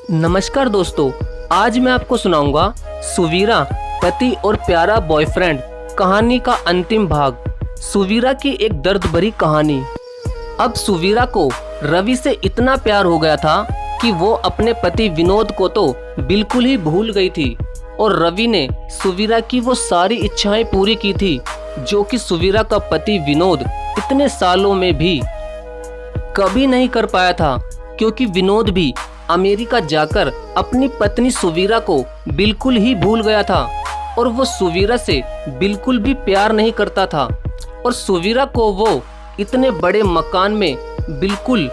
नमस्कार दोस्तों, आज मैं आपको सुनाऊंगा सुवीरा पति और प्यारा बॉयफ्रेंड कहानी का अंतिम भाग। सुवीरा की एक दर्द भरी कहानी। अब सुवीरा को रवि से इतना प्यार हो गया था कि वो अपने पति विनोद को तो बिल्कुल ही भूल गई थी और रवि ने सुवीरा की वो सारी इच्छाएं पूरी की थी जो कि सुवीरा का पति विनोद इतने सालों में भी कभी नहीं कर पाया था, क्योंकि विनोद भी अमेरिका जाकर अपनी पत्नी सुवीरा को बिल्कुल ही भूल गया था और वो सुवीरा से बिल्कुल भी प्यार नहीं करता था और सुवीरा को वो इतने बड़े मकान में बिल्कुल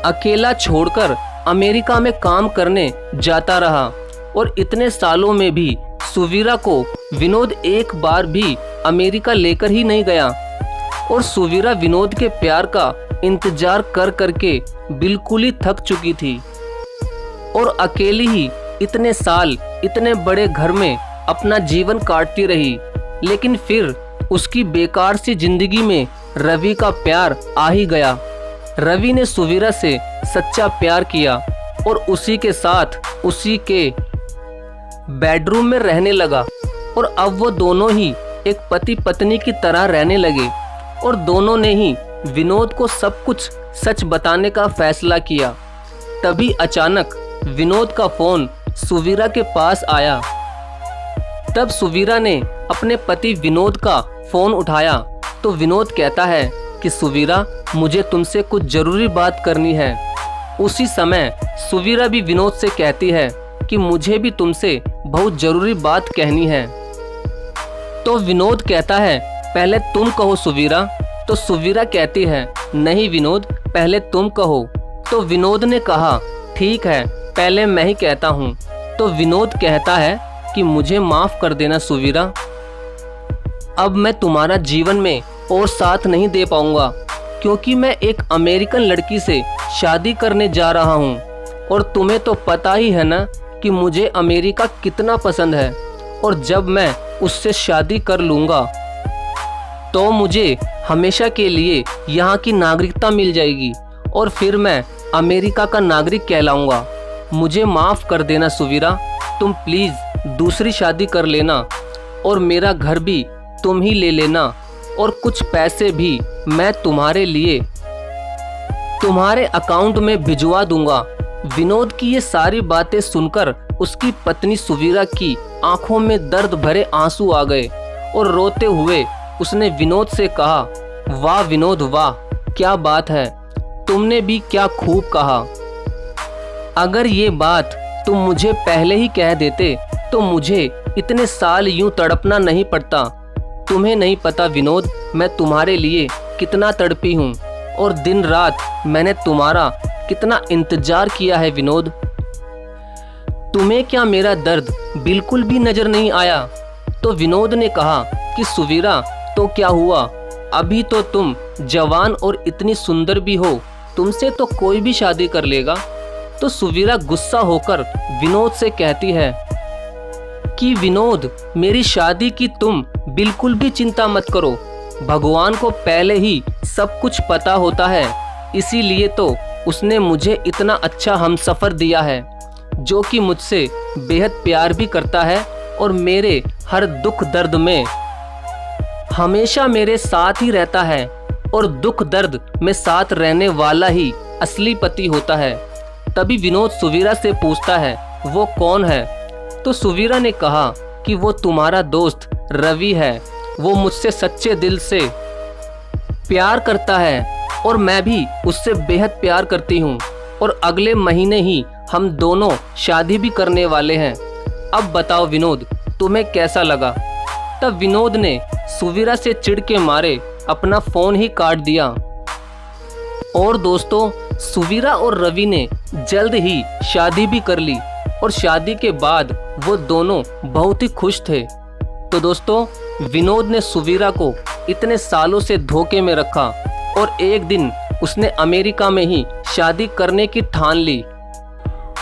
अकेला छोड़कर अमेरिका में काम करने जाता रहा। और इतने सालों में भी सुवीरा को विनोद एक बार भी अमेरिका लेकर ही नहीं गया और सुवीरा विनोद के प्यार का इंतजार कर करके बिल्कुल ही थक चुकी थी और अकेली ही इतने साल इतने बड़े घर में अपना जीवन काटती रही। लेकिन फिर उसकी बेकार सी जिंदगी में रवि का प्यार आ ही गया। रवि ने सुवीरा से सच्चा प्यार किया और उसी के साथ उसी के बेडरूम में रहने लगा और अब वो दोनों ही एक पति पत्नी की तरह रहने लगे और दोनों ने ही विनोद को सब कुछ सच बताने का फैसला किया। तभी अचानक विनोद का फोन सुवीरा के पास आया। तब सुवीरा ने अपने पति विनोद का फोन उठाया तो विनोद कहता है कि सुवीरा, मुझे तुमसे कुछ जरूरी बात करनी है। उसी समय सुवीरा भी विनोद से कहती है कि मुझे भी तुमसे बहुत जरूरी बात कहनी है। तो विनोद कहता है, पहले तुम कहो सुवीरा। तो सुवीरा कहती है, नहीं विनोद, पहले तुम कहो। तो विनोद ने कहा, ठीक है, पहले मैं ही कहता हूँ। तो विनोद कहता है कि मुझे माफ कर देना सुवीरा, अब मैं तुम्हारा जीवन में और साथ नहीं दे पाऊंगा, क्योंकि मैं एक अमेरिकन लड़की से शादी करने जा रहा हूँ और तुम्हें तो पता ही है ना कि मुझे अमेरिका कितना पसंद है और जब मैं उससे शादी कर लूँगा तो मुझे हमेशा के लिए यहाँ की नागरिकता मिल जाएगी और फिर मैं अमेरिका का नागरिक कहलाऊंगा। मुझे माफ़ कर देना सुवीरा, तुम प्लीज़ दूसरी शादी कर लेना और मेरा घर भी तुम ही ले लेना और कुछ पैसे भी मैं तुम्हारे लिए तुम्हारे अकाउंट में भिजवा दूंगा। विनोद की ये सारी बातें सुनकर उसकी पत्नी सुवीरा की आंखों में दर्द भरे आंसू आ गए और रोते हुए उसने विनोद से कहा, वाह विनोद वाह, क्या बात है, तुमने भी क्या खूब कहा। अगर ये बात तुम मुझे पहले ही कह देते तो मुझे इतने साल यूं तड़पना नहीं पड़ता। तुम्हें नहीं पता विनोद, मैं तुम्हारे लिए कितना तड़पी हूँ और दिन रात मैंने तुम्हारा कितना इंतजार किया है विनोद। तुम्हें क्या मेरा दर्द बिल्कुल भी नजर नहीं आया। तो विनोद ने कहा कि सुवीरा, तो क्या हुआ, अभी तो तुम जवान और इतनी सुंदर भी हो, तुमसे तो कोई भी शादी कर लेगा। तो सुवीरा गुस्सा होकर विनोद से कहती है कि विनोद, मेरी शादी की तुम बिल्कुल भी चिंता मत करो, भगवान को पहले ही सब कुछ पता होता है, इसीलिए तो उसने मुझे इतना अच्छा हमसफर दिया है जो कि मुझसे बेहद प्यार भी करता है और मेरे हर दुख दर्द में हमेशा मेरे साथ ही रहता है और दुख दर्द में साथ रहने वाला ही असली पति होता है। तभी विनोद सुवीरा से पूछता है, वो कौन है। तो सुवीरा ने कहा कि वो तुम्हारा दोस्त रवि है, वो मुझसे सच्चे दिल से प्यार करता है और मैं भी उससे बेहद प्यार करती हूँ और अगले महीने ही हम दोनों शादी भी करने वाले हैं। अब बताओ विनोद, तुम्हें कैसा लगा। तब विनोद ने सुवीरा से चिढ़ के मारे अपना फोन ही काट दिया। और दोस्तों, सुवीरा और रवि ने जल्द ही शादी भी कर ली और शादी के बाद वो दोनों बहुत ही खुश थे। तो दोस्तों, विनोद ने सुवीरा को इतने सालों से धोखे में रखा और एक दिन उसने अमेरिका में ही शादी करने की ठान ली।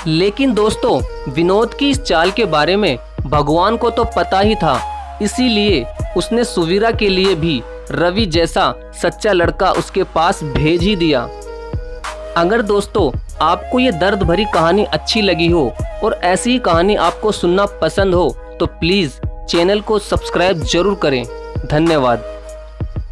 लेकिन दोस्तों, विनोद की इस चाल के बारे में भगवान को तो पता ही था, इसीलिए उसने सुवीरा के लिए भी रवि जैसा सच्चा लड़का उसके पास भेज ही दिया। अगर दोस्तों आपको ये दर्द भरी कहानी अच्छी लगी हो और ऐसी ही कहानी आपको सुनना पसंद हो तो प्लीज़ चैनल को सब्सक्राइब जरूर करें। धन्यवाद।